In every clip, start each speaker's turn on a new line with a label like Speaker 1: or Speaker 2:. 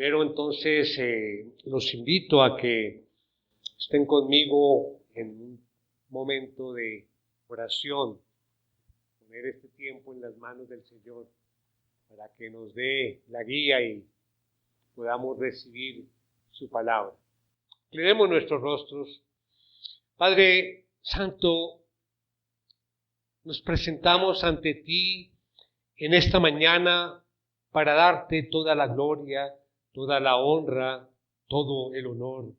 Speaker 1: Primero entonces los invito a que estén conmigo en un momento de oración, poner este tiempo en las manos del Señor para que nos dé la guía y podamos recibir su palabra. Inclinemos nuestros rostros. Padre Santo, nos presentamos ante ti en esta mañana para darte toda la gloria, toda la honra, todo el honor.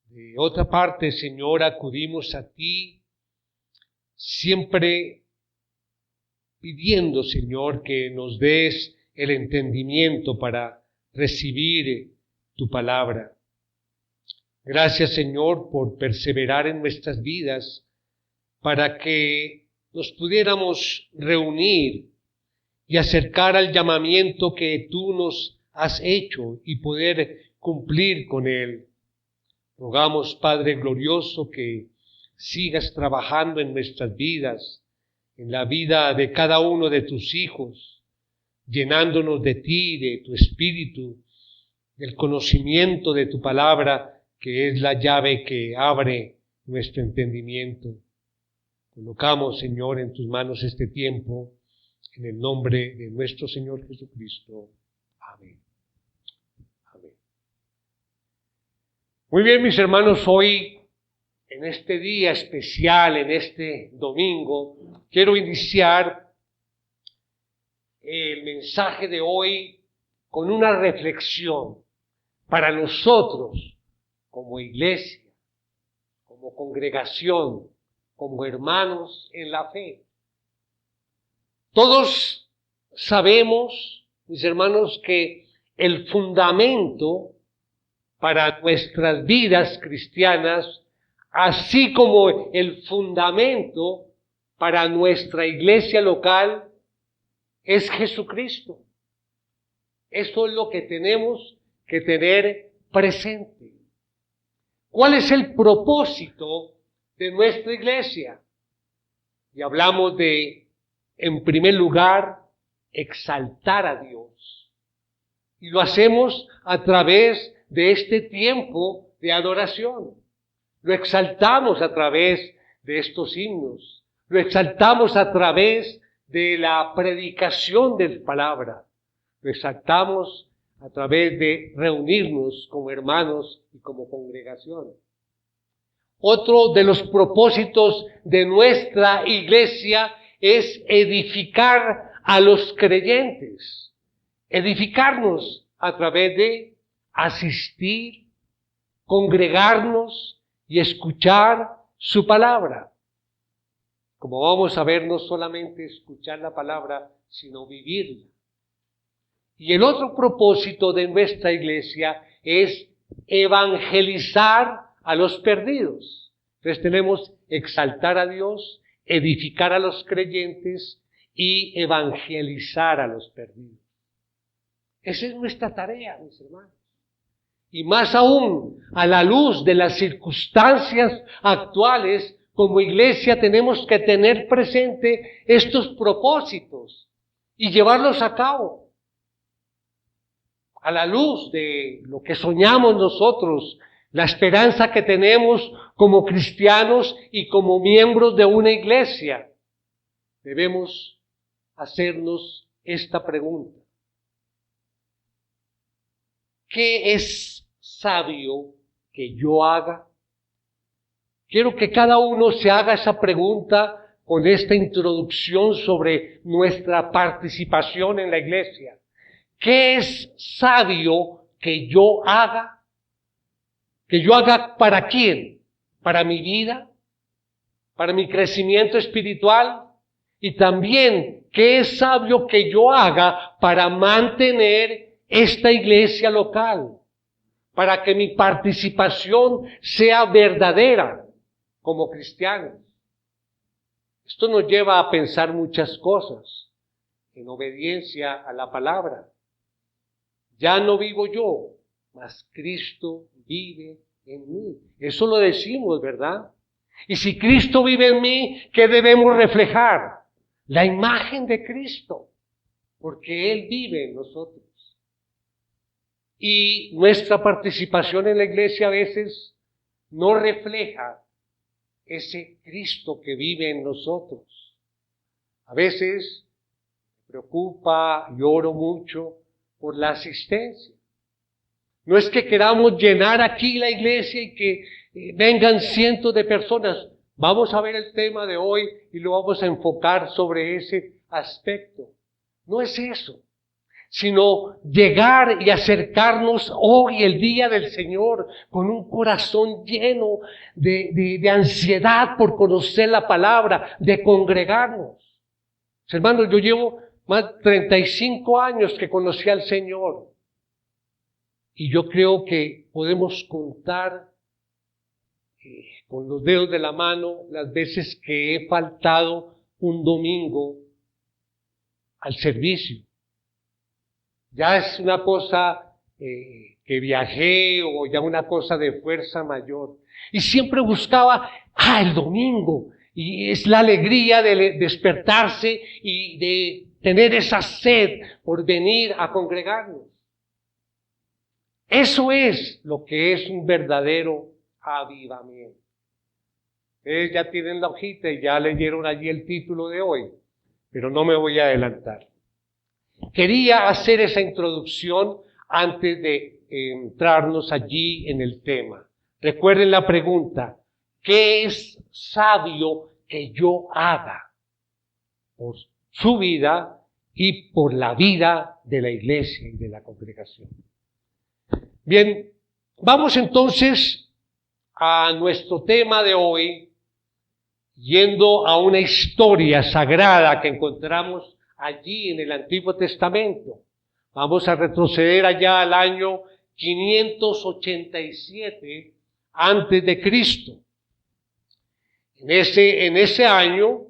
Speaker 1: De otra parte, Señor, acudimos a ti siempre pidiendo, Señor, que nos des el entendimiento para recibir tu palabra. Gracias, Señor, por perseverar en nuestras vidas para que nos pudiéramos reunir y acercar al llamamiento que tú nos has hecho y poder cumplir con él. Rogamos, Padre glorioso, que sigas trabajando en nuestras vidas, en la vida de cada uno de tus hijos, llenándonos de ti, de tu espíritu, del conocimiento de tu palabra, que es la llave que abre nuestro entendimiento. Colocamos, Señor, en tus manos este tiempo, en el nombre de nuestro Señor Jesucristo. Amén. Amén. Muy bien, mis hermanos, hoy, en este día especial, en este domingo, quiero iniciar el mensaje de hoy con una reflexión para nosotros, como iglesia, como congregación, como hermanos en la fe. Todos sabemos, mis hermanos, que el fundamento para nuestras vidas cristianas, así como el fundamento para nuestra iglesia local, es Jesucristo. Eso es lo que tenemos que tener presente. ¿Cuál es el propósito de nuestra iglesia? Y hablamos de, en primer lugar, exaltar a Dios. Y lo hacemos a través de este tiempo de adoración. Lo exaltamos a través de estos himnos. Lo exaltamos a través de la predicación de la palabra. Lo exaltamos a través de reunirnos como hermanos y como congregación. Otro de los propósitos de nuestra iglesia es edificar a los creyentes. Edificarnos a través de asistir, congregarnos y escuchar su palabra. Como vamos a ver, no solamente escuchar la palabra, sino vivirla. Y el otro propósito de nuestra iglesia es evangelizar a los perdidos. Entonces tenemos exaltar a Dios, edificar a los creyentes y evangelizar a los perdidos. Esa es nuestra tarea, mis hermanos. Y más aún, a la luz de las circunstancias actuales, como iglesia tenemos que tener presente estos propósitos y llevarlos a cabo. A la luz de lo que soñamos nosotros, la esperanza que tenemos como cristianos y como miembros de una iglesia, debemos hacernos esta pregunta. ¿Qué es sabio que yo haga? Quiero que cada uno se haga esa pregunta con esta introducción sobre nuestra participación en la iglesia. ¿Qué es sabio que yo haga? ¿Que yo haga para quién? ¿Para mi vida? ¿Para mi crecimiento espiritual? Y también, ¿qué es sabio que yo haga para mantener esta iglesia local? Para que mi participación sea verdadera como cristianos. Esto nos lleva a pensar muchas cosas en obediencia a la palabra. Ya no vivo yo, mas Cristo vive en mí. Eso lo decimos, ¿verdad? Y si Cristo vive en mí, ¿qué debemos reflejar? La imagen de Cristo, porque Él vive en nosotros. Y nuestra participación en la iglesia a veces no refleja ese Cristo que vive en nosotros. A veces me preocupa y oro mucho por la asistencia. No es que queramos llenar aquí la iglesia y que vengan cientos de personas. Vamos a ver el tema de hoy y lo vamos a enfocar sobre ese aspecto. No es eso, sino llegar y acercarnos hoy, el día del Señor, con un corazón lleno de ansiedad por conocer la palabra, de congregarnos. Hermanos, yo llevo más de 35 años que conocí al Señor. Y yo creo que podemos contar con los dedos de la mano las veces que he faltado un domingo al servicio. Ya es una cosa que viajé o ya una cosa de fuerza mayor. Y siempre buscaba, el domingo. Y es la alegría de despertarse y de tener esa sed por venir a congregarnos. Eso es lo que es un verdadero avivamiento. Ustedes ya tienen la hojita y ya leyeron allí el título de hoy, pero no me voy a adelantar. Quería hacer esa introducción antes de entrarnos allí en el tema. Recuerden la pregunta, ¿qué es sabio que yo haga por su vida y por la vida de la iglesia y de la congregación? Bien, vamos entonces a nuestro tema de hoy, yendo a una historia sagrada que encontramos allí en el Antiguo Testamento. Vamos a retroceder allá al año 587 antes de Cristo. En ese año,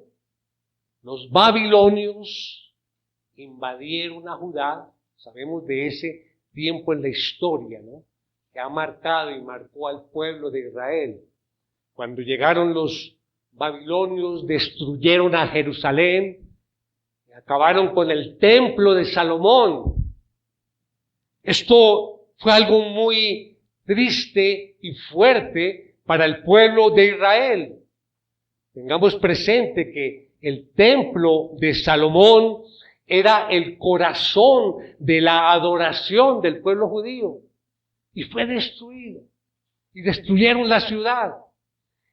Speaker 1: los babilonios invadieron a Judá. Sabemos de ese tiempo en la historia, ¿no?, que ha marcado y marcó al pueblo de Israel. Cuando llegaron los babilonios, destruyeron a Jerusalén, y acabaron con el templo de Salomón. Esto fue algo muy triste y fuerte para el pueblo de Israel. Tengamos presente que el templo de Salomón era el corazón de la adoración del pueblo judío. Y fue destruido. Y destruyeron la ciudad.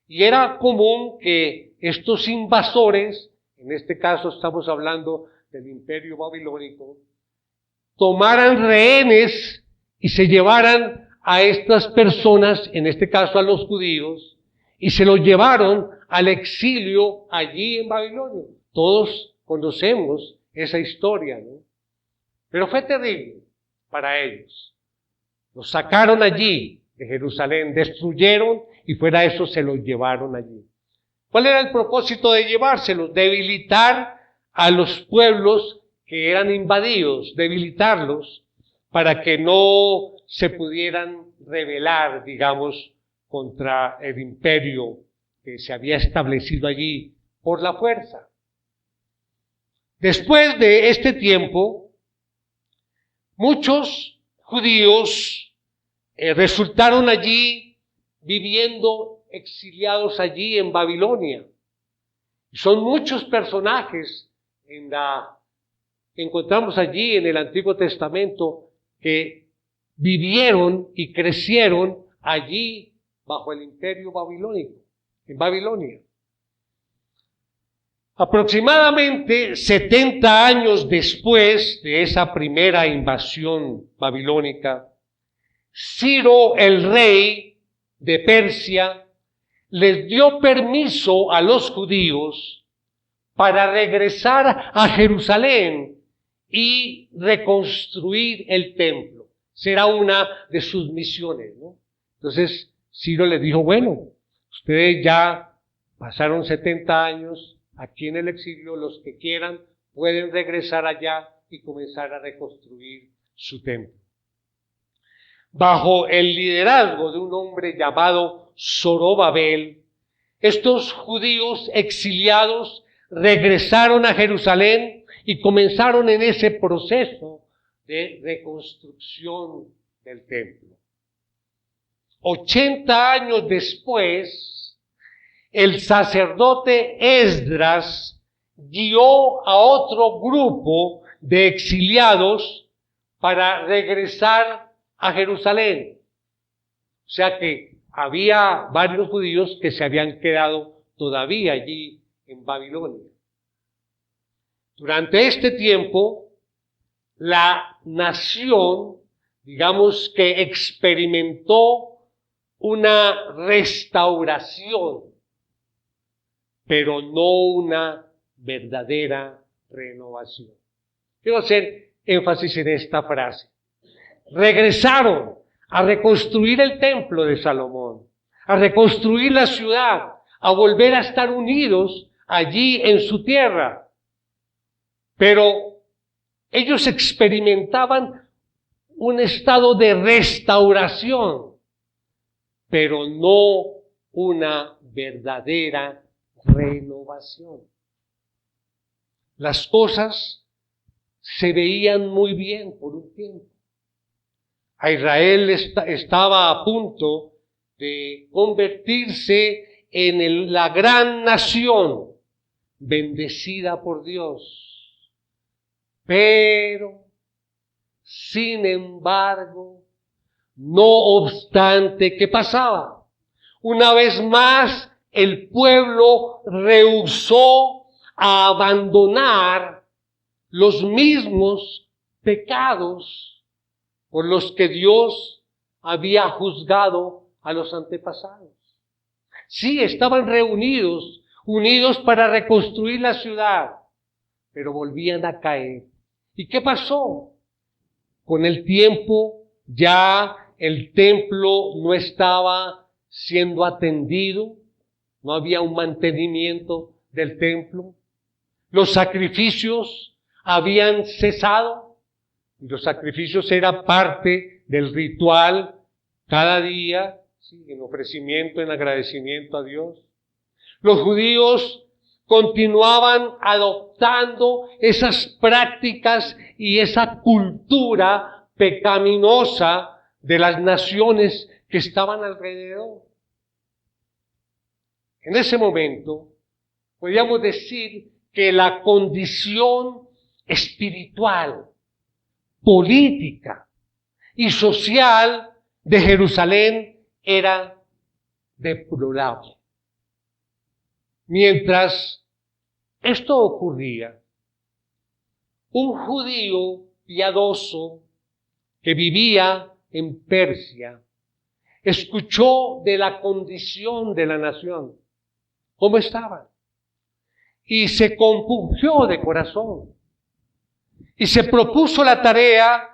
Speaker 1: Y era común que estos invasores, en este caso estamos hablando del imperio babilónico, tomaran rehenes y se llevaran a estas personas, en este caso a los judíos, y se los llevaron al exilio allí en Babilonia. Todos conocemos esa historia, ¿no? Pero fue terrible para ellos. Los sacaron allí de Jerusalén, destruyeron y fuera de eso se los llevaron allí. ¿Cuál era el propósito de llevárselos? Debilitar a los pueblos que eran invadidos, debilitarlos para que no se pudieran rebelar, digamos, contra el imperio que se había establecido allí por la fuerza. Después de este tiempo, muchos judíos resultaron allí viviendo exiliados allí en Babilonia. Son muchos personajes que encontramos allí en el Antiguo Testamento que vivieron y crecieron allí bajo el imperio babilónico, en Babilonia. Aproximadamente 70 años después de esa primera invasión babilónica, Ciro, el rey de Persia, les dio permiso a los judíos para regresar a Jerusalén y reconstruir el templo. Será una de sus misiones, ¿no? Entonces, Ciro les dijo, bueno, ustedes ya pasaron 70 años aquí en el exilio, los que quieran pueden regresar allá y comenzar a reconstruir su templo. Bajo el liderazgo de un hombre llamado Zorobabel, estos judíos exiliados regresaron a Jerusalén y comenzaron en ese proceso de reconstrucción del templo. 80 años después, el sacerdote Esdras guió a otro grupo de exiliados para regresar a Jerusalén. O sea que había varios judíos que se habían quedado todavía allí en Babilonia. Durante este tiempo, la nación, digamos que experimentó una restauración, pero no una verdadera renovación. Quiero hacer énfasis en esta frase. Regresaron a reconstruir el templo de Salomón, a reconstruir la ciudad, a volver a estar unidos allí en su tierra. Pero ellos experimentaban un estado de restauración, pero no una verdadera renovación. Las cosas se veían muy bien por un tiempo. A Israel estaba a punto de convertirse en la gran nación bendecida por Dios. Pero, sin embargo, no obstante, ¿qué pasaba? Una vez más, el pueblo rehusó a abandonar los mismos pecados por los que Dios había juzgado a los antepasados. Sí, estaban reunidos, unidos para reconstruir la ciudad, pero volvían a caer. ¿Y qué pasó? Con el tiempo ya el templo no estaba siendo atendido, no había un mantenimiento del templo, los sacrificios habían cesado, y los sacrificios eran parte del ritual cada día, ¿sí?, en ofrecimiento, en agradecimiento a Dios. Los judíos continuaban adoptando esas prácticas y esa cultura pecaminosa de las naciones que estaban alrededor. En ese momento, podríamos decir que la condición espiritual, política y social de Jerusalén era deplorable. Mientras esto ocurría, un judío piadoso que vivía en Persia escuchó de la condición de la nación, cómo estaba, y se compungió de corazón y se propuso la tarea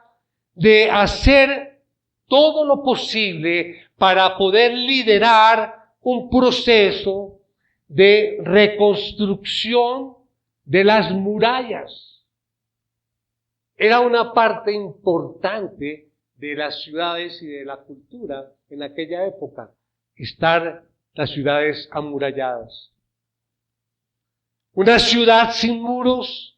Speaker 1: de hacer todo lo posible para poder liderar un proceso de reconstrucción de las murallas. Era una parte importante de las ciudades y de la cultura en aquella época, estar las ciudades amuralladas. Una ciudad sin muros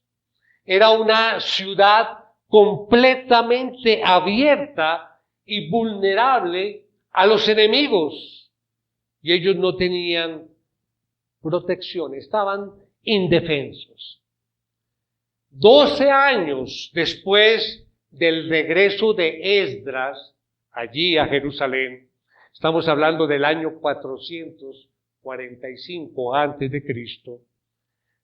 Speaker 1: era una ciudad completamente abierta y vulnerable a los enemigos, y ellos no tenían protección, estaban indefensos. 12 años después del regreso de Esdras allí a Jerusalén, estamos hablando del año 445 antes de Cristo,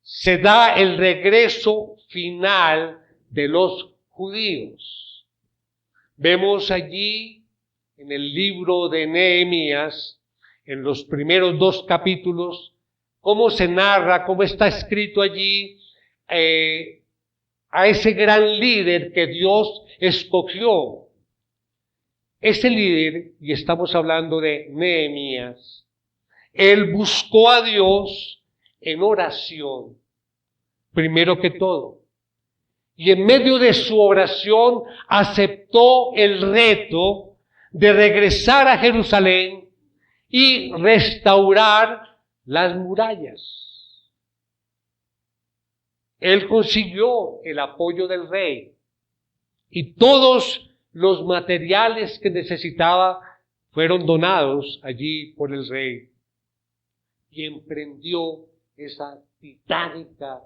Speaker 1: se da el regreso final de los judíos. Vemos allí en el libro de Nehemías, en los primeros 2 capítulos, cómo se narra, cómo está escrito allí a ese gran líder que Dios escogió. Ese líder, y estamos hablando de Nehemías, él buscó a Dios en oración, primero que todo. Y en medio de su oración aceptó el reto de regresar a Jerusalén y restaurar las murallas. Él consiguió el apoyo del rey y todos los materiales que necesitaba fueron donados allí por el rey y emprendió esa titánica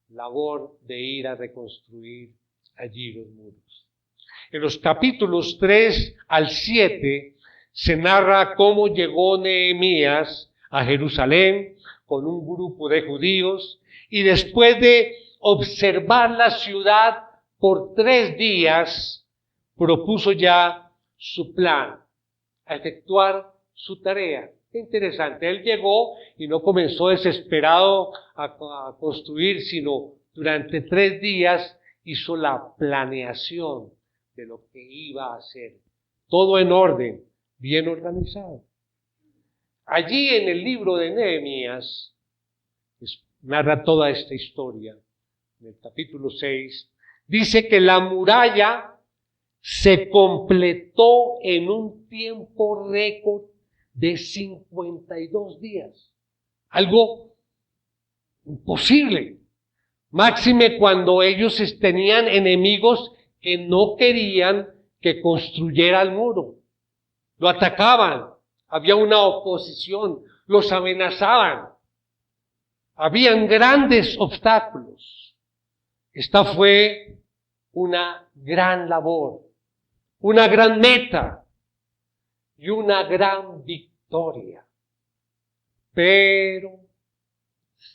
Speaker 1: labor de ir a reconstruir allí los muros. En los capítulos 3 al 7 se narra cómo llegó Nehemías a Jerusalén con un grupo de judíos y después de observar la ciudad por 3 días, propuso ya su plan, a efectuar su tarea. Qué interesante, él llegó y no comenzó desesperado a construir, sino durante 3 días hizo la planeación de lo que iba a hacer. Todo en orden, bien organizado. Allí en el libro de Nehemías, narra toda esta historia. En el capítulo 6, dice que la muralla se completó en un tiempo récord de 52 días. Algo imposible. Máxime cuando ellos tenían enemigos que no querían que construyera el muro. Lo atacaban. Había una oposición. Los amenazaban. Habían grandes obstáculos. Esta fue una gran labor, una gran meta y una gran victoria. Pero,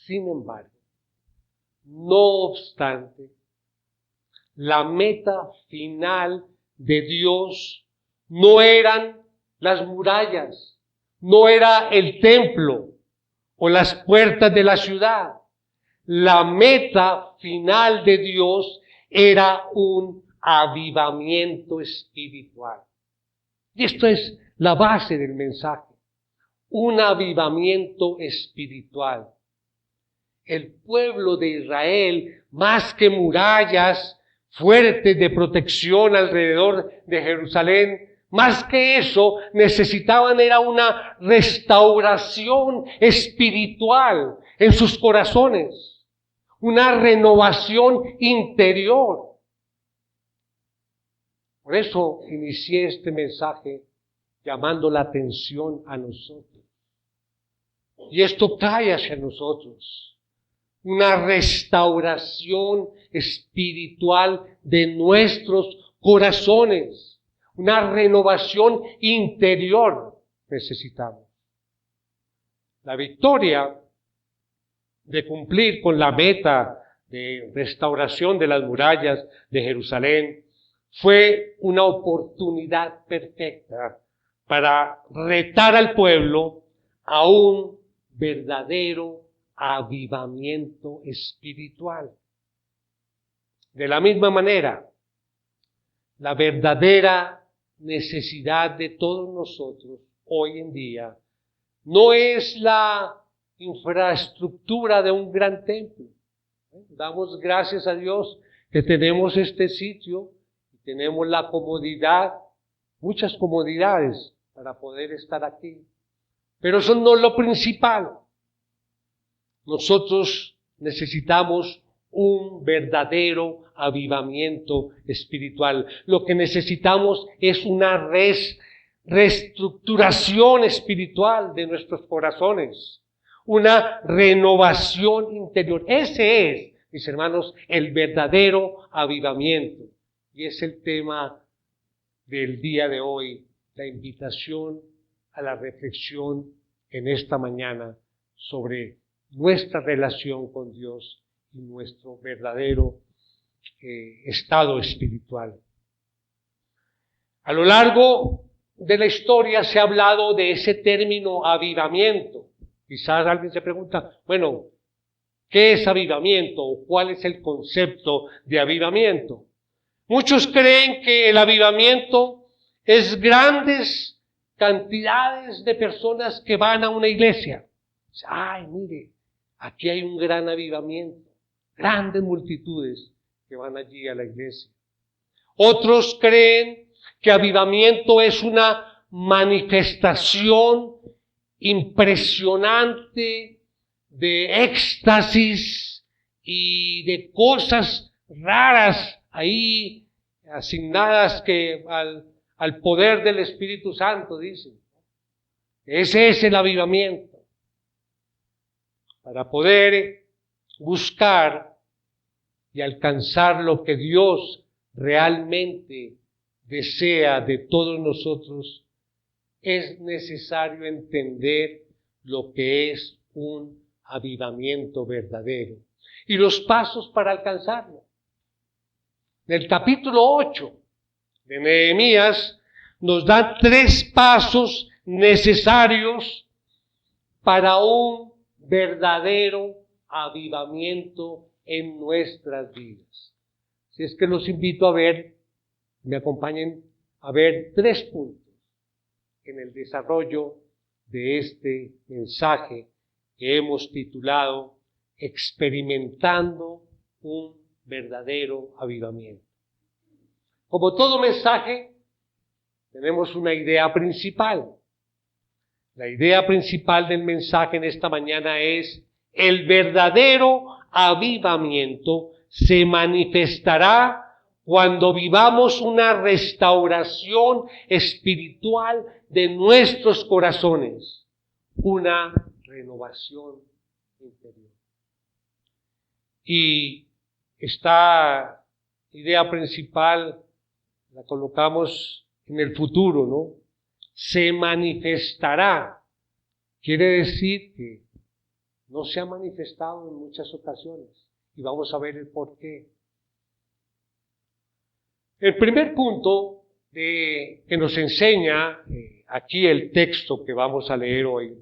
Speaker 1: sin embargo, no obstante, la meta final de Dios no eran las murallas, no era el templo o las puertas de la ciudad. La meta final de Dios era un avivamiento espiritual. Y esto es la base del mensaje. Un avivamiento espiritual. El pueblo de Israel, más que murallas fuertes de protección alrededor de Jerusalén, más que eso, necesitaban era una restauración espiritual en sus corazones, una renovación interior. Por eso inicié este mensaje llamando la atención a nosotros. Y esto cae hacia nosotros. Una restauración espiritual de nuestros corazones. Una renovación interior necesitamos. La victoria de cumplir con la meta de restauración de las murallas de Jerusalén fue una oportunidad perfecta para retar al pueblo a un verdadero avivamiento espiritual. De la misma manera, la verdadera necesidad de todos nosotros hoy en día no es la infraestructura de un gran templo. Damos gracias a Dios que tenemos este sitio y tenemos la comodidad, muchas comodidades para poder estar aquí. Pero eso no es lo principal. Nosotros necesitamos un verdadero avivamiento espiritual. Lo que necesitamos es una reestructuración espiritual de nuestros corazones, una renovación interior. Ese es, mis hermanos, el verdadero avivamiento. Y es el tema del día de hoy, la invitación a la reflexión en esta mañana sobre nuestra relación con Dios y nuestro verdadero estado espiritual. A lo largo de la historia se ha hablado de ese término avivamiento. Quizás alguien se pregunta, bueno, ¿qué es avivamiento? ¿O cuál es el concepto de avivamiento? Muchos creen que el avivamiento es grandes cantidades de personas que van a una iglesia. Ay, mire, aquí hay un gran avivamiento. Grandes multitudes que van allí a la iglesia. Otros creen que avivamiento es una manifestación impresionante de éxtasis y de cosas raras ahí asignadas al poder del Espíritu Santo, dicen. Ese es el avivamiento. Para poder buscar y alcanzar lo que Dios realmente desea de todos nosotros, es necesario entender lo que es un avivamiento verdadero y los pasos para alcanzarlo. En el capítulo 8 de Nehemías nos da 3 pasos necesarios para un verdadero avivamiento en nuestras vidas. Si es que los invito a ver, me acompañen a ver 3 puntos en el desarrollo de este mensaje que hemos titulado Experimentando un verdadero avivamiento. Como todo mensaje, tenemos una idea principal. La idea principal del mensaje en esta mañana es: el verdadero avivamiento se manifestará cuando vivamos una restauración espiritual de nuestros corazones, una renovación interior. Y esta idea principal la colocamos en el futuro, ¿no? Se manifestará. Quiere decir que no se ha manifestado en muchas ocasiones. Y vamos a ver el por qué. El primer punto que nos enseña aquí el texto que vamos a leer hoy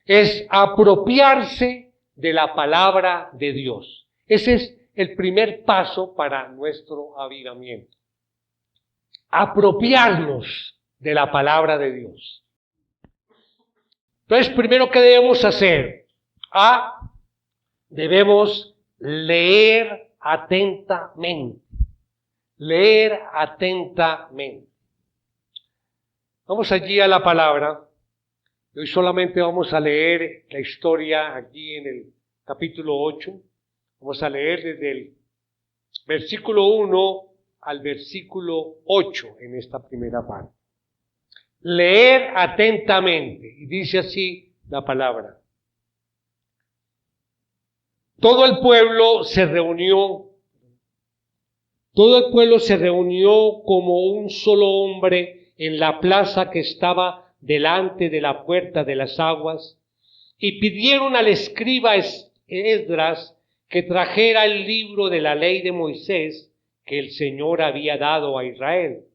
Speaker 1: es apropiarse de la palabra de Dios. Ese es el primer paso para nuestro avivamiento. Apropiarnos de la palabra de Dios. Entonces, primero, ¿qué debemos hacer? Debemos leer atentamente. Leer atentamente. Vamos allí a la palabra. Hoy solamente vamos a leer la historia aquí en el capítulo 8. Vamos a leer desde el versículo 1 al versículo 8 en esta primera parte. Leer atentamente. Y dice así la palabra. Todo el pueblo se reunió como un solo hombre en la plaza que estaba delante de la puerta de las aguas, y pidieron al escriba Esdras que trajera el libro de la ley de Moisés que el Señor había dado a Israel.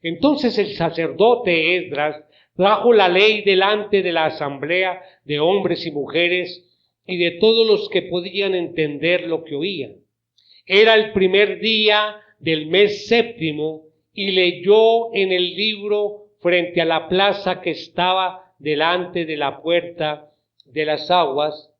Speaker 1: Entonces el sacerdote Esdras trajo la ley delante de la asamblea de hombres y mujeres y de todos los que podían entender lo que oían. Era el primer día del mes séptimo y leyó en el libro frente a la plaza que estaba delante de la puerta de las aguas,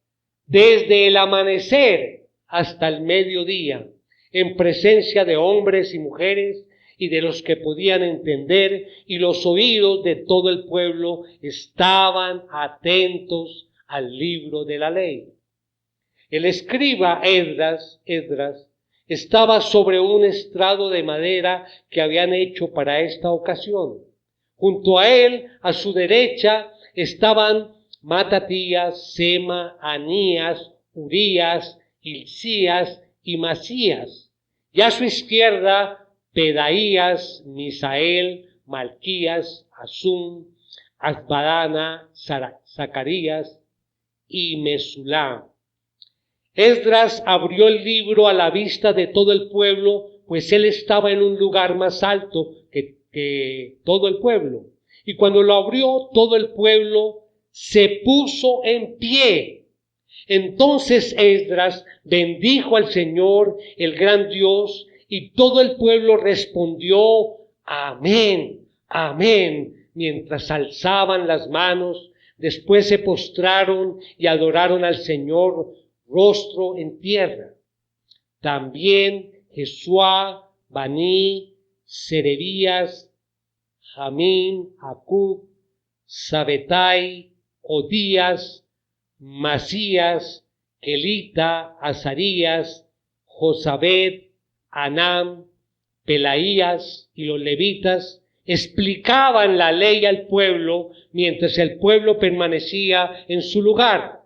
Speaker 1: desde el amanecer hasta el mediodía, en presencia de hombres y mujeres y de los que podían entender, y los oídos de todo el pueblo estaban atentos al libro de la ley. El escriba Esdras estaba sobre un estrado de madera que habían hecho para esta ocasión. Junto a él, a su derecha, estaban Matatías, Sema, Anías, Urías, Hilcías y Masías. Y a su izquierda, Pedaías, Misael, Malquías, Asum, Asbadana, Zacarías y Mesulam. Esdras abrió el libro a la vista de todo el pueblo, pues él estaba en un lugar más alto que todo el pueblo. Y cuando lo abrió, todo el pueblo se puso en pie. Entonces Esdras bendijo al Señor, el gran Dios, y todo el pueblo respondió: amén, amén, mientras alzaban las manos. Después se postraron y adoraron al Señor, rostro en tierra. También Jesuá, Baní, Serebías, Jamín, Acub, Sabetai, Odías, Masías, Kelita, Azarías, Josabed, Anam, Pelaías y los levitas explicaban la ley al pueblo mientras el pueblo permanecía en su lugar.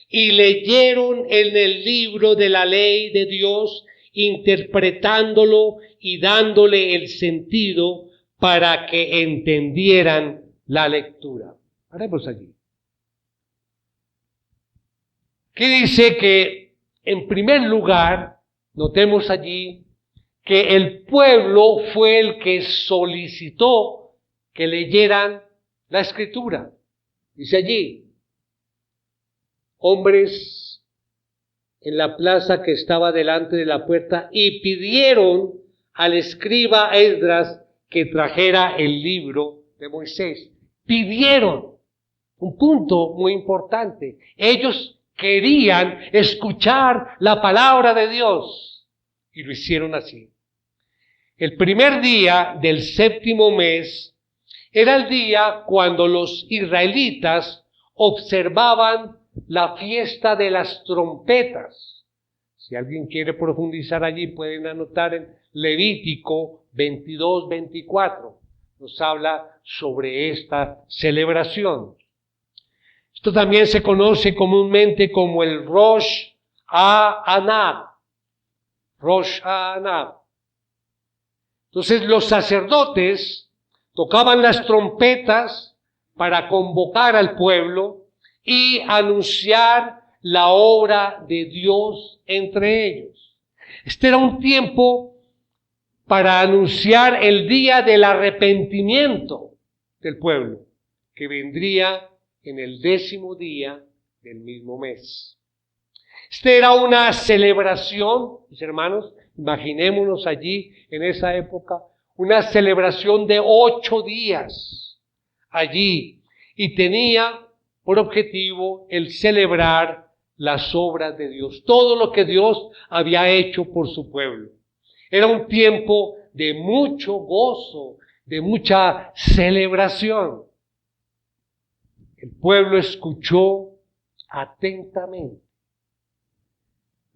Speaker 1: Y leyeron en el libro de la ley de Dios, interpretándolo y dándole el sentido para que entendieran la lectura. Haremos allí. ¿Qué dice? Que en primer lugar, notemos allí que el pueblo fue el que solicitó que leyeran la Escritura. Dice allí, hombres en la plaza que estaba delante de la puerta y pidieron al escriba Esdras que trajera el libro de Moisés. Pidieron, un punto muy importante. Ellos querían escuchar la palabra de Dios y lo hicieron así. El primer día del séptimo mes era el día cuando los israelitas observaban la fiesta de las trompetas. Si alguien quiere profundizar allí, pueden anotar en Levítico 22-24. Nos habla sobre esta celebración. Esto también se conoce comúnmente como el Rosh Hashanah. Rosh Hashanah. Entonces los sacerdotes tocaban las trompetas para convocar al pueblo y anunciar la obra de Dios entre ellos. Este era un tiempo para anunciar el día del arrepentimiento del pueblo, que vendría en el 10º día del mismo mes. Este era una celebración, mis hermanos, imaginémonos allí en esa época, una celebración de 8 días allí, y tenía por objetivo el celebrar las obras de Dios, todo lo que Dios había hecho por su pueblo. Era un tiempo de mucho gozo, de mucha celebración. El pueblo escuchó atentamente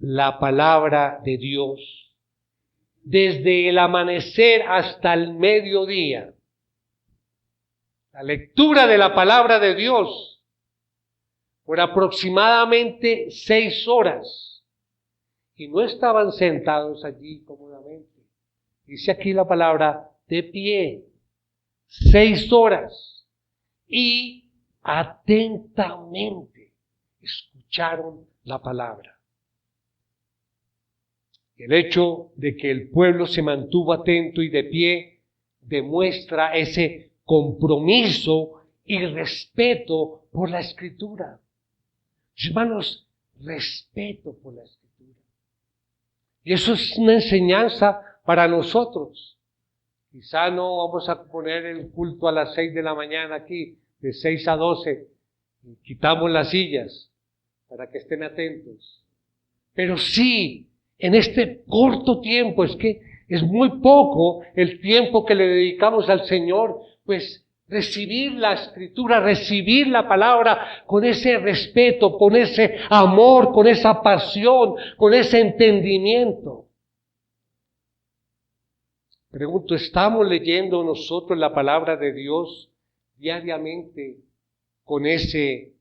Speaker 1: la palabra de Dios desde el amanecer hasta el mediodía. La lectura de la palabra de Dios por aproximadamente 6 horas. Y no estaban sentados allí cómodamente. Dice aquí la palabra de pie. 6 horas. Y atentamente escucharon la palabra. El hecho de que el pueblo se mantuvo atento y de pie demuestra ese compromiso y respeto por la Escritura. Hermanos, respeto por la Escritura. Y eso es una enseñanza para nosotros. Quizá no vamos a poner el culto a las 6 de la mañana aquí, de 6 a 12. Y quitamos las sillas para que estén atentos. Pero sí, en este corto tiempo, es que es muy poco el tiempo que le dedicamos al Señor, pues recibir la Escritura, recibir la palabra con ese respeto, con ese amor, con esa pasión, con ese entendimiento. Pregunto, ¿estamos leyendo nosotros la palabra de Dios diariamente con ese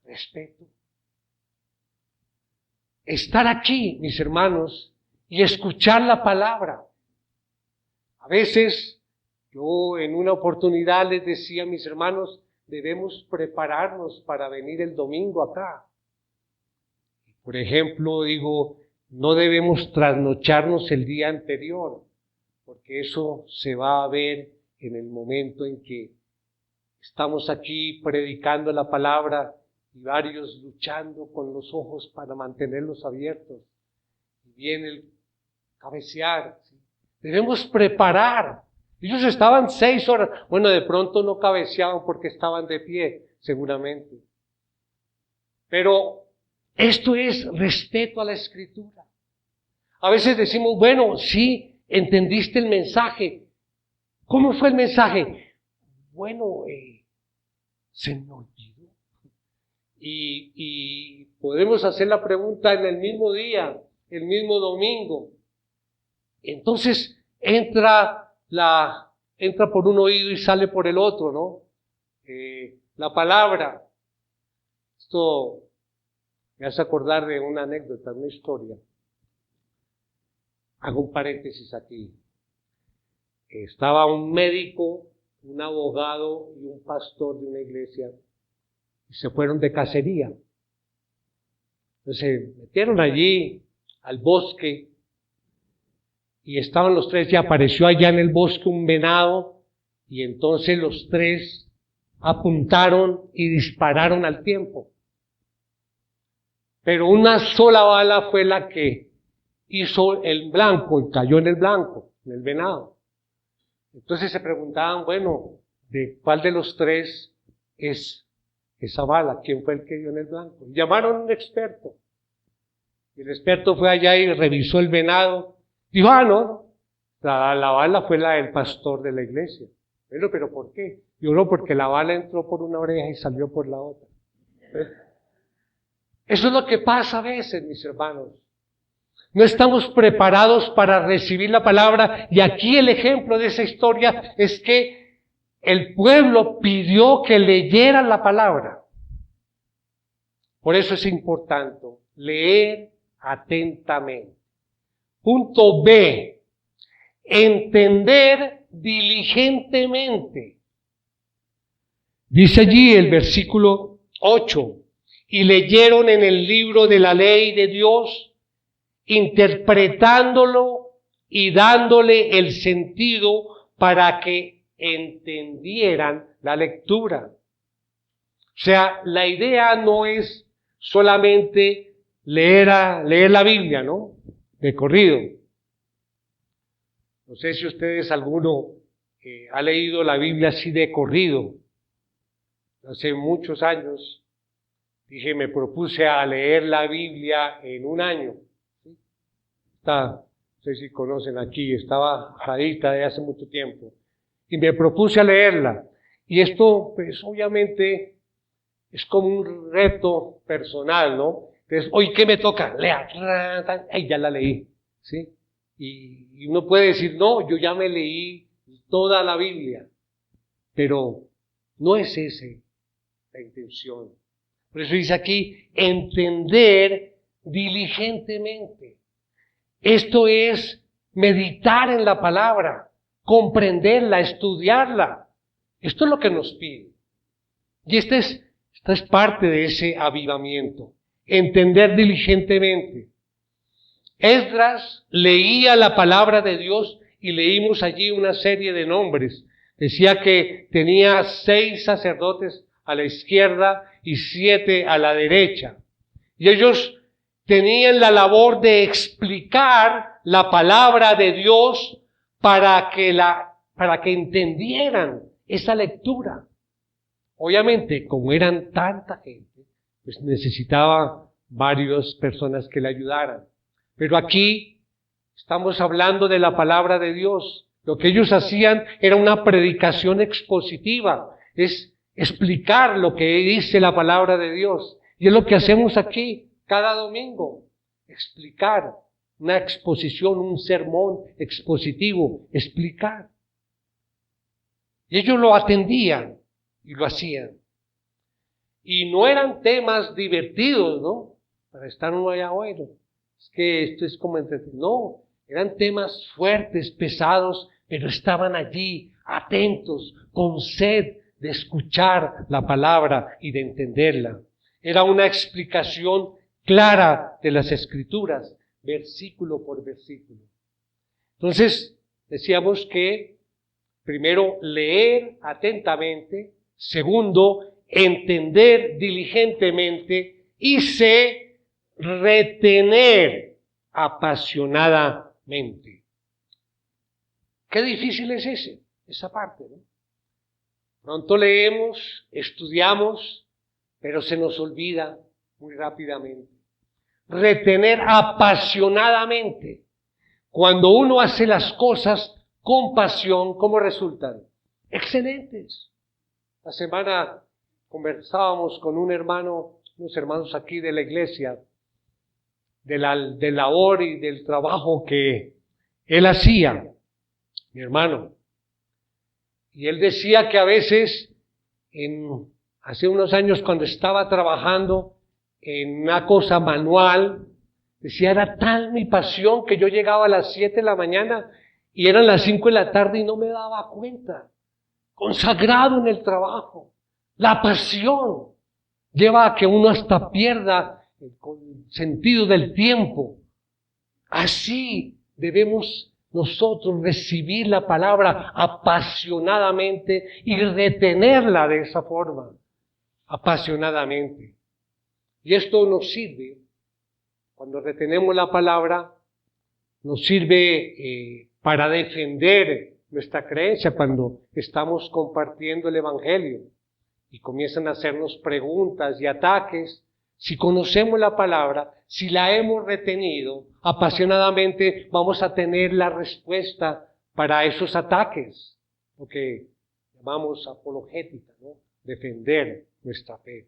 Speaker 1: respeto? Estar aquí, mis hermanos, y escuchar la palabra. A veces, yo en una oportunidad les decía a mis hermanos, debemos prepararnos para venir el domingo acá. Por ejemplo, digo, no debemos trasnocharnos el día anterior, porque eso se va a ver en el momento en que estamos aquí predicando la palabra y varios luchando con los ojos para mantenerlos abiertos. Y viene el cabecear. ¿Sí? Debemos preparar. Ellos estaban 6 horas. Bueno, de pronto no cabeceaban porque estaban de pie, seguramente. Pero esto es respeto a la Escritura. A veces decimos, bueno, sí, entendiste el mensaje. ¿Cómo fue el mensaje? Bueno, se me olvidó. Y podemos hacer la pregunta en el mismo día, el mismo domingo. Entonces entra por un oído y sale por el otro, ¿no? La palabra. Esto me hace acordar de una anécdota, una historia. Hago un paréntesis aquí. Estaba un médico, un abogado y un pastor de una iglesia y se fueron de cacería. Entonces se metieron allí al bosque y estaban los tres y apareció allá en el bosque un venado y entonces los tres apuntaron y dispararon al tiempo. Pero una sola bala fue la que hizo el blanco y cayó en el blanco, en el venado. Entonces se preguntaban, bueno, ¿de cuál de los tres es esa bala? ¿Quién fue el que dio en el blanco? Y llamaron a un experto. Y el experto fue allá y revisó el venado. Dijo, no, la bala fue la del pastor de la iglesia. Bueno, ¿pero por qué? Dijo, no, porque la bala entró por una oreja y salió por la otra. Eso es lo que pasa a veces, mis hermanos. No estamos preparados para recibir la palabra, y aquí el ejemplo de esa historia es que el pueblo pidió que leyeran la palabra. Por eso es importante leer atentamente. Punto B, entender diligentemente. Dice allí el versículo 8, y leyeron en el libro de la ley de Dios, interpretándolo y dándole el sentido para que entendieran la lectura. O sea, la idea no es solamente leer la Biblia, ¿no? De corrido. No sé si ustedes, alguno ha leído la Biblia así de corrido. Hace muchos años me propuse a leer la Biblia en un año. No sé si conocen aquí, estaba bajadita de hace mucho tiempo. Y me propuse a leerla. Y esto, pues obviamente, es como un reto personal, ¿no? Entonces, hoy, ¿qué me toca? Lea. Ay, ya la leí, ¿sí? Y uno puede decir, no, yo ya me leí toda la Biblia. Pero no es esa la intención. Por eso dice aquí, entender diligentemente. Esto es meditar en la palabra, comprenderla, estudiarla. Esto es lo que nos pide. Y esta es parte de ese avivamiento. Entender diligentemente. Esdras leía la palabra de Dios y leímos allí una serie de nombres. Decía que tenía 6 sacerdotes a la izquierda y 7 a la derecha. Y ellos tenían la labor de explicar la palabra de Dios para que entendieran esa lectura. Obviamente, como eran tanta gente, pues necesitaba varias personas que le ayudaran. Pero aquí estamos hablando de la palabra de Dios. Lo que ellos hacían era una predicación expositiva, es explicar lo que dice la palabra de Dios. Y es lo que hacemos aquí cada domingo, explicar una exposición, un sermón expositivo, explicar. Y ellos lo atendían y lo hacían. Y no eran temas divertidos, ¿no? Para estar uno allá, bueno, es que esto es como entretenido. No, eran temas fuertes, pesados, pero estaban allí, atentos, con sed de escuchar la palabra y de entenderla. Era una explicación clara de las Escrituras, versículo por versículo. Entonces, decíamos que primero, leer atentamente. Segundo, entender diligentemente. Y C, retener apasionadamente. Qué difícil es esa parte, ¿no? Pronto leemos, estudiamos, pero se nos olvida muy rápidamente. Retener apasionadamente. Cuando uno hace las cosas con pasión, ¿cómo resultan? Excelentes. La semana conversábamos con unos hermanos aquí de la iglesia, de la labor y del trabajo que él hacía, mi hermano. Y él decía que a veces, hace unos años cuando estaba trabajando en una cosa manual, decía, era tal mi pasión que yo llegaba a las 7 de la mañana y eran las 5 de la tarde y no me daba cuenta. Consagrado en el trabajo. La pasión lleva a que uno hasta pierda el sentido del tiempo. Así debemos nosotros recibir la palabra apasionadamente y retenerla de esa forma, apasionadamente. Y esto nos sirve, cuando retenemos la palabra, nos sirve para defender nuestra creencia cuando estamos compartiendo el Evangelio y comienzan a hacernos preguntas y ataques. Si conocemos la palabra, si la hemos retenido apasionadamente, vamos a tener la respuesta para esos ataques, lo que llamamos apologética, ¿no? Defender nuestra fe.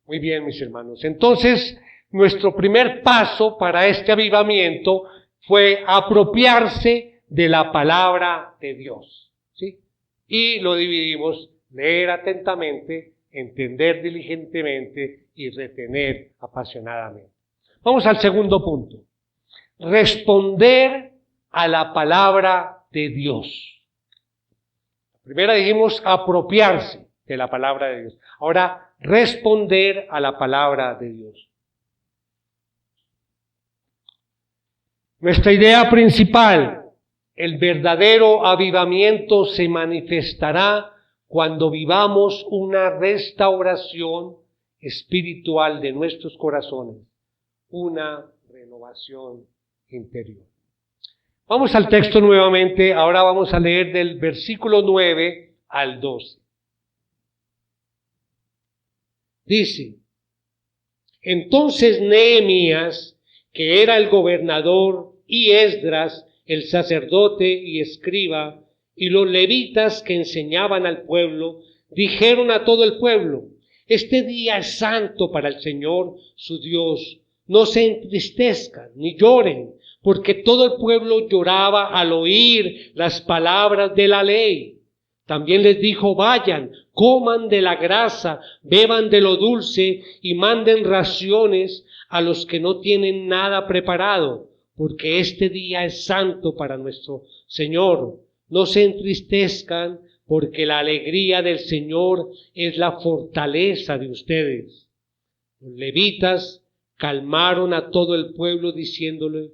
Speaker 1: Muy bien, mis hermanos. Entonces, nuestro primer paso para este avivamiento fue apropiarse de la palabra de Dios, ¿sí? Y lo dividimos: leer atentamente, entender diligentemente y retener apasionadamente. Vamos al segundo punto. Responder a la palabra de Dios. Primero dijimos apropiarse de la palabra de Dios. Ahora, responder a la palabra de Dios. Nuestra idea principal: el verdadero avivamiento se manifestará cuando vivamos una restauración espiritual de nuestros corazones, una renovación interior. Vamos al texto nuevamente, ahora vamos a leer del versículo 9 al 12. Dice: entonces Nehemías, que era el gobernador, y Esdras, el sacerdote y escriba, y los levitas que enseñaban al pueblo, dijeron a todo el pueblo: este día es santo para el Señor su Dios. No se entristezcan ni lloren, porque todo el pueblo lloraba al oír las palabras de la ley. También les dijo: vayan, coman de la grasa, beban de lo dulce y manden raciones a los que no tienen nada preparado, porque este día es santo para nuestro Señor. No se entristezcan, porque la alegría del Señor es la fortaleza de ustedes. Los levitas calmaron a todo el pueblo diciéndole: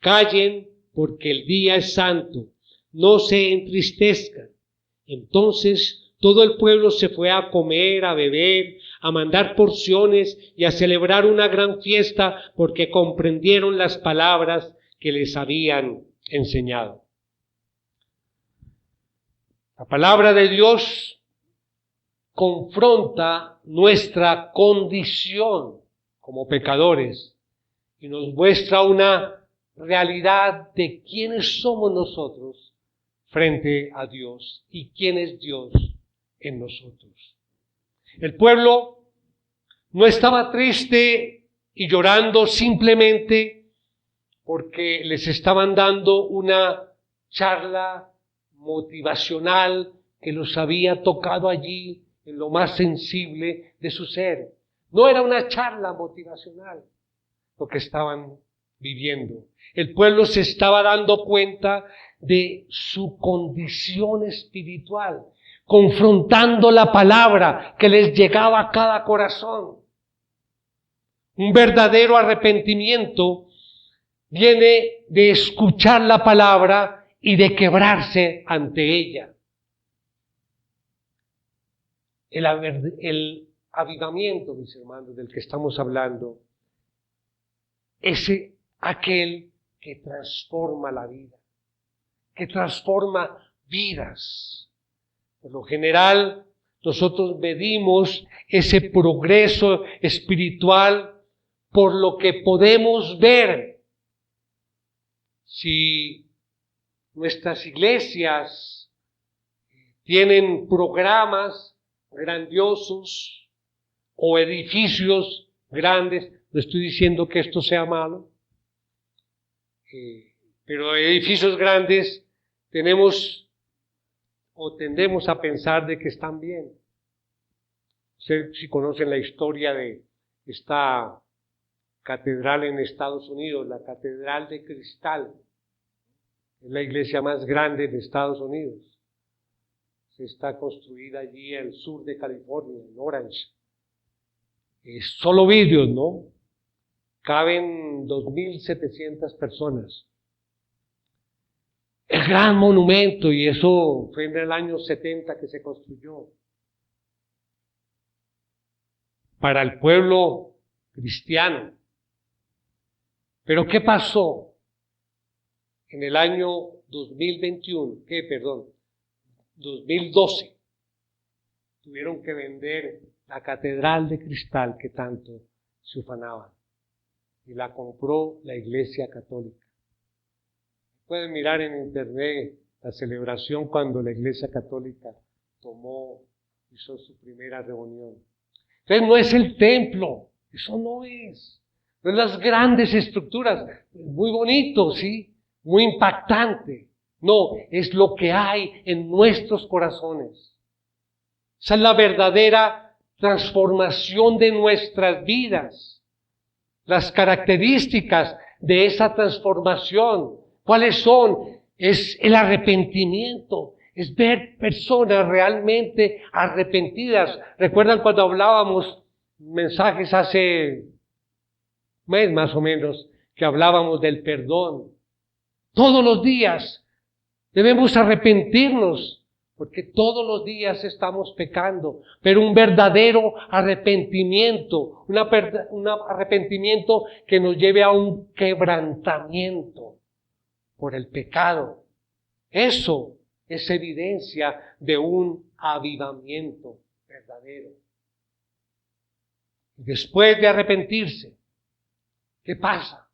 Speaker 1: callen, porque el día es santo, no se entristezcan. Entonces todo el pueblo se fue a comer, a beber, a mandar porciones y a celebrar una gran fiesta, porque comprendieron las palabras que les habían enseñado. La palabra de Dios confronta nuestra condición como pecadores y nos muestra una realidad de quiénes somos nosotros frente a Dios y quién es Dios en nosotros. El pueblo no estaba triste y llorando simplemente porque les estaban dando una charla motivacional que los había tocado allí en lo más sensible de su ser. No era una charla motivacional lo que estaban viviendo. El pueblo se estaba dando cuenta de su condición espiritual, confrontando la palabra que les llegaba a cada corazón. Un verdadero arrepentimiento viene de escuchar la palabra y de quebrarse ante ella. El avivamiento, mis hermanos, del que estamos hablando, es aquel que transforma la vida, que transforma vidas. Por lo general, nosotros medimos ese progreso espiritual por lo que podemos ver. Si nuestras iglesias tienen programas grandiosos o edificios grandes, no estoy diciendo que esto sea malo, pero edificios grandes tenemos o tendemos a pensar de que están bien. Si conocen la historia de esta catedral en Estados Unidos, la Catedral de Cristal, es la iglesia más grande de Estados Unidos. Está construida allí al sur de California, en Orange. Es solo vidrios, ¿no? Caben 2.700 personas. El gran monumento, y eso fue en el año 70 que se construyó. Para el pueblo cristiano. Pero ¿qué pasó en el año 2021? 2012. Tuvieron que vender la Catedral de Cristal que tanto se ufanaban. Y la compró la Iglesia Católica. Pueden mirar en internet la celebración cuando la Iglesia Católica hizo su primera reunión. Entonces no es el templo, eso no es las grandes estructuras, muy bonito, sí, muy impactante. No, es lo que hay en nuestros corazones. Esa es la verdadera transformación de nuestras vidas. Las características de esa transformación, ¿cuáles son? Es el arrepentimiento, es ver personas realmente arrepentidas. ¿Recuerdan cuando hablábamos mensajes hace un mes más o menos, que hablábamos del perdón? Todos los días debemos arrepentirnos, porque todos los días estamos pecando, pero un verdadero arrepentimiento, un arrepentimiento que nos lleve a un quebrantamiento por el pecado. Eso es evidencia de un avivamiento verdadero. Después de arrepentirse, ¿qué pasa?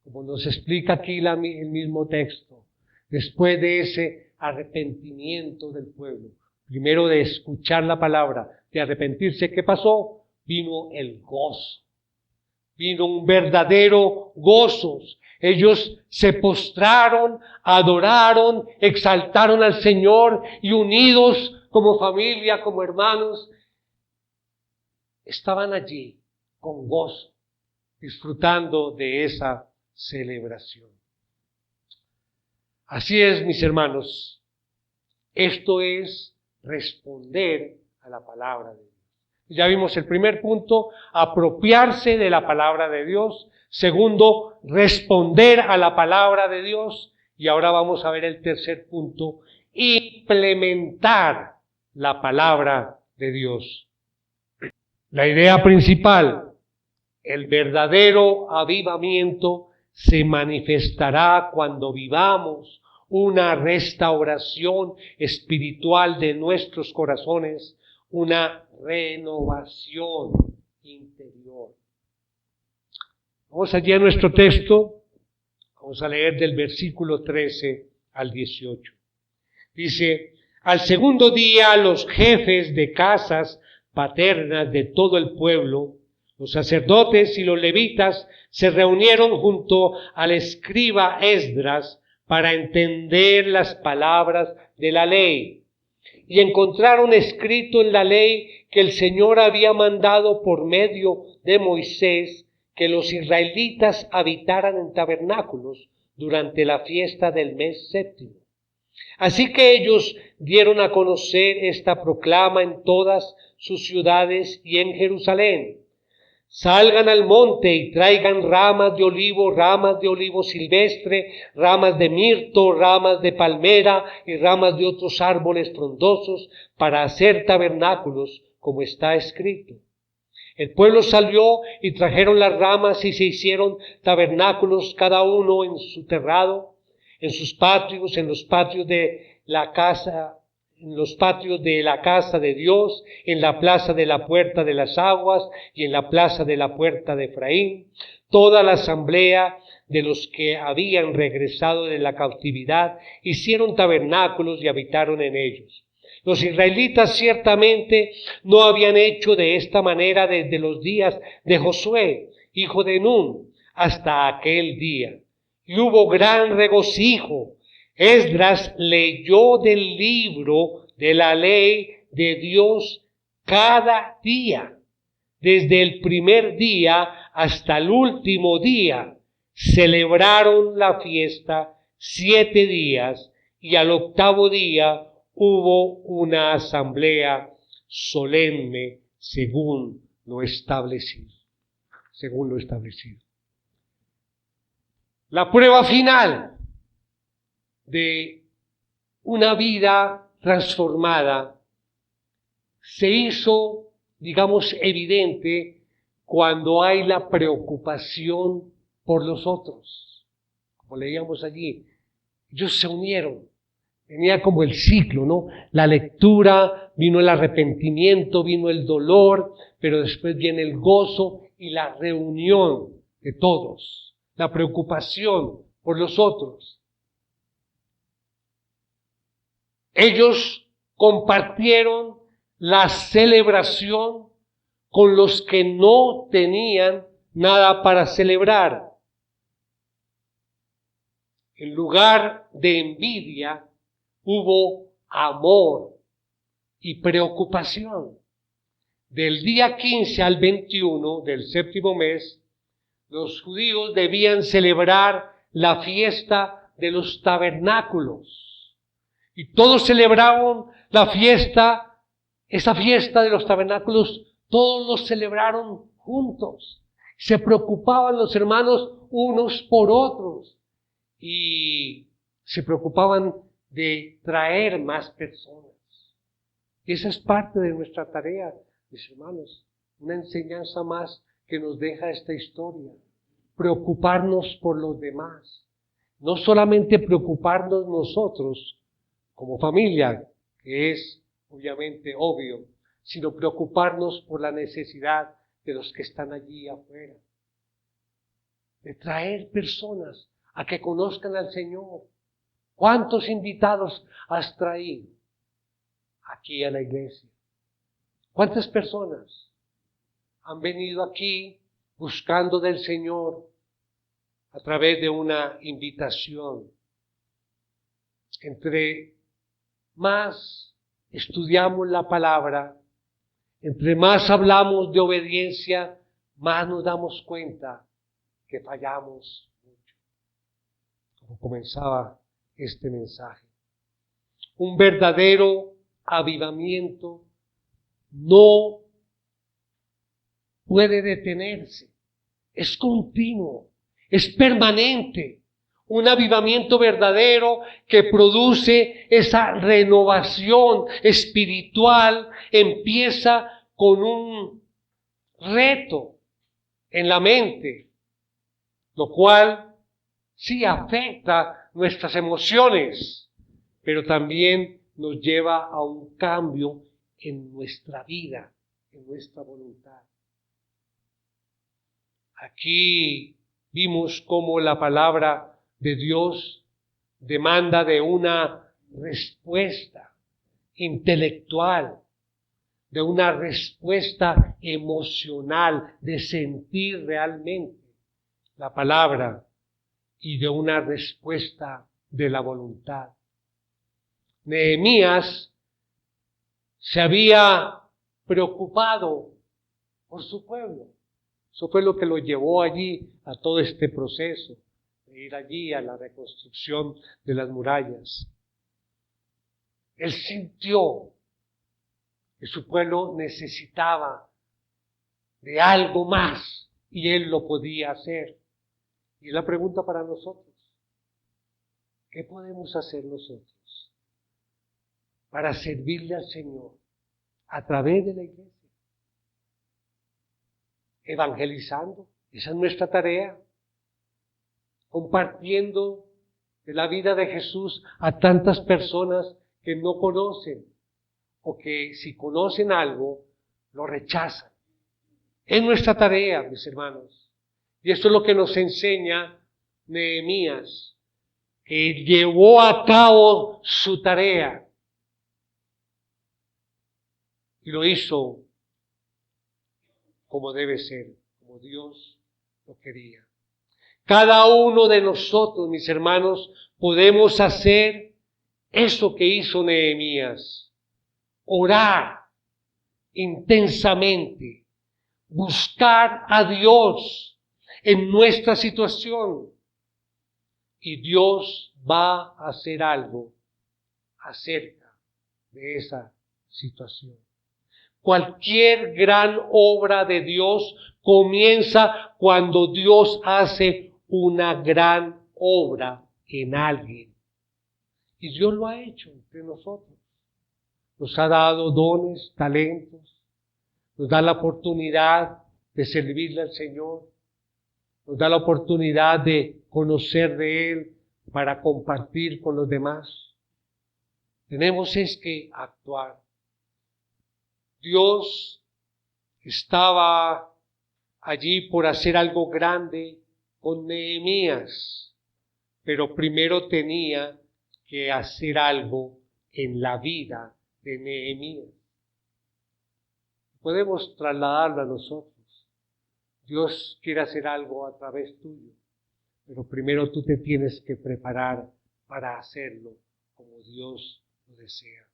Speaker 1: Como nos explica aquí el mismo texto, después de ese arrepentimiento del pueblo, primero de escuchar la palabra, de arrepentirse, ¿qué pasó? Vino el gozo, vino un verdadero gozo. Ellos se postraron, adoraron, exaltaron al Señor y unidos como familia, como hermanos, estaban allí con gozo, disfrutando de esa celebración. Así es, mis hermanos, esto es responder a la palabra de Dios. Ya vimos el primer punto, apropiarse de la palabra de Dios. Segundo, responder a la palabra de Dios. Y ahora vamos a ver el tercer punto, implementar la palabra de Dios. La idea principal, el verdadero avivamiento se manifestará cuando vivamos una restauración espiritual de nuestros corazones, una renovación interior. Vamos allí a nuestro texto, vamos a leer del versículo 13 al 18. Dice, al segundo día los jefes de casas paternas de todo el pueblo, los sacerdotes y los levitas se reunieron junto al escriba Esdras para entender las palabras de la ley. Y encontraron escrito en la ley que el Señor había mandado por medio de Moisés que los israelitas habitaran en tabernáculos durante la fiesta del mes séptimo. Así que ellos dieron a conocer esta proclama en todas sus ciudades y en Jerusalén. Salgan al monte y traigan ramas de olivo silvestre, ramas de mirto, ramas de palmera y ramas de otros árboles frondosos para hacer tabernáculos, como está escrito. El pueblo salió y trajeron las ramas y se hicieron tabernáculos cada uno en su terrado, en sus patios, en los patios de la casa, en los patios de la casa de Dios, en la plaza de la puerta de las aguas y en la plaza de la puerta de Efraín. Toda la asamblea de los que habían regresado de la cautividad hicieron tabernáculos y habitaron en ellos. Los israelitas ciertamente no habían hecho de esta manera desde los días de Josué, hijo de Nun, hasta aquel día. y hubo gran regocijo. Esdras leyó del libro de la ley de Dios cada día, desde el primer día hasta el último día. Celebraron la fiesta 7 días y al 8º día hubo una asamblea solemne según lo establecido. La prueba final de una vida transformada se hizo, digamos, evidente cuando hay la preocupación por los otros. Como leíamos allí, ellos se unieron. Venía como el ciclo, ¿no? La lectura, vino el arrepentimiento, vino el dolor, pero después viene el gozo y la reunión de todos. La preocupación por los otros. Ellos compartieron la celebración con los que no tenían nada para celebrar. En lugar de envidia, hubo amor y preocupación. Del día 15 al 21 del 7º mes, los judíos debían celebrar la fiesta de los tabernáculos. Y todos celebraron la fiesta, esa fiesta de los tabernáculos, todos los celebraron juntos. Se preocupaban los hermanos unos por otros y se preocupaban de traer más personas. Y esa es parte de nuestra tarea, mis hermanos, una enseñanza más que nos deja esta historia. Preocuparnos por los demás. No solamente preocuparnos nosotros como familia, que es obviamente obvio, sino preocuparnos por la necesidad de los que están allí afuera. De traer personas a que conozcan al Señor. ¿Cuántos invitados has traído aquí a la iglesia? ¿Cuántas personas han venido aquí buscando del Señor a través de una invitación? Entre más estudiamos la palabra, entre más hablamos de obediencia, más nos damos cuenta que fallamos mucho. Como comenzaba este mensaje. Un verdadero avivamiento no puede detenerse, es continuo, es permanente. Un avivamiento verdadero que produce esa renovación espiritual empieza con un reto en la mente, lo cual sí afecta nuestras emociones, pero también nos lleva a un cambio en nuestra vida, en nuestra voluntad. Aquí vimos cómo la palabra de Dios demanda de una respuesta intelectual, de una respuesta emocional, de sentir realmente la palabra y de una respuesta de la voluntad. Nehemías se había preocupado por su pueblo. Eso fue lo que lo llevó allí a todo este proceso, de ir allí a la reconstrucción de las murallas. Él sintió que su pueblo necesitaba de algo más y él lo podía hacer. Y la pregunta para nosotros, ¿qué podemos hacer nosotros para servirle al Señor a través de la iglesia? Evangelizando, esa es nuestra tarea, compartiendo de la vida de Jesús a tantas personas que no conocen o que si conocen algo, lo rechazan. Es nuestra tarea, mis hermanos. Y esto es lo que nos enseña Nehemías, que llevó a cabo su tarea y lo hizo como debe ser, como Dios lo quería. Cada uno de nosotros, mis hermanos, podemos hacer eso que hizo Nehemías. Orar intensamente, buscar a Dios en nuestra situación, y Dios va a hacer algo acerca de esa situación. Cualquier gran obra de Dios comienza cuando Dios hace una gran obra en alguien. Y Dios lo ha hecho entre nosotros. Nos ha dado dones, talentos, nos da la oportunidad de servirle al Señor, nos da la oportunidad de conocer de Él para compartir con los demás. Tenemos que actuar. Dios estaba allí por hacer algo grande con Nehemías, pero primero tenía que hacer algo en la vida de Nehemías. Podemos trasladarlo a nosotros. Dios quiere hacer algo a través tuyo, pero primero tú te tienes que preparar para hacerlo como Dios lo desea.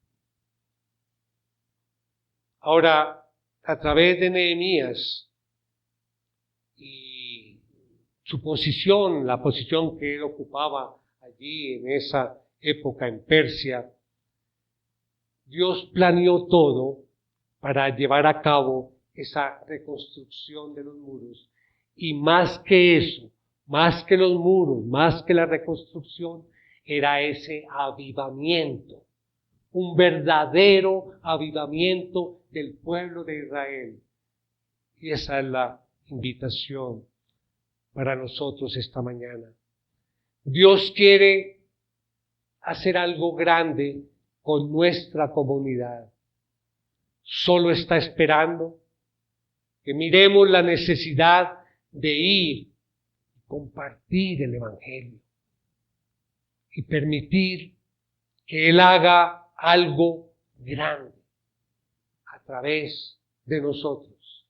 Speaker 1: Ahora, a través de Nehemías y su posición, la posición que él ocupaba allí en esa época en Persia, Dios planeó todo para llevar a cabo esa reconstrucción de los muros. Y más que eso, más que los muros, más que la reconstrucción, era ese avivamiento, un verdadero avivamiento del pueblo de Israel. Y esa es la invitación para nosotros esta mañana. Dios quiere hacer algo grande con nuestra comunidad. Solo está esperando que miremos la necesidad de ir y compartir el Evangelio y permitir que Él haga algo grande a través de nosotros.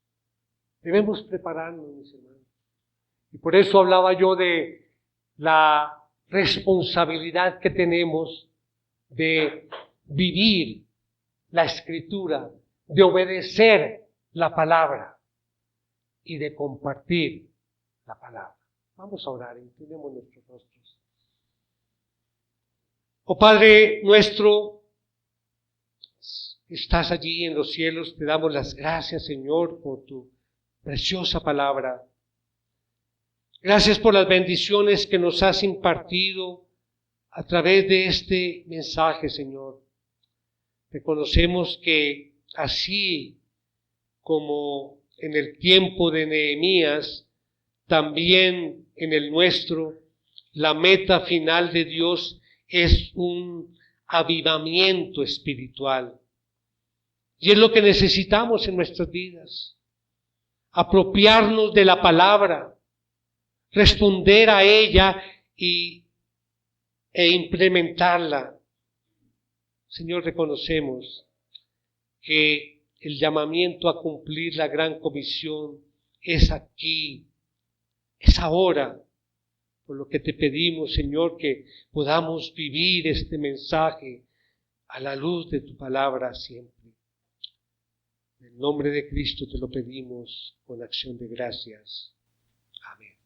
Speaker 1: Debemos prepararnos, mis hermanos. Y por eso hablaba yo de la responsabilidad que tenemos de vivir la Escritura, de obedecer la palabra y de compartir la palabra. Vamos a orar, inclinemos nuestros rostros. Oh Padre nuestro, estás allí en los cielos, te damos las gracias, Señor, por tu preciosa palabra. Gracias por las bendiciones que nos has impartido a través de este mensaje, Señor. Reconocemos que así como en el tiempo de Nehemías, también en el nuestro, la meta final de Dios es un avivamiento espiritual. Y es lo que necesitamos en nuestras vidas. Apropiarnos de la palabra, responder a ella e implementarla. Señor, reconocemos que el llamamiento a cumplir la gran comisión es aquí, es ahora. Por lo que te pedimos, Señor, que podamos vivir este mensaje a la luz de tu palabra siempre. En el nombre de Cristo te lo pedimos con acción de gracias. Amén.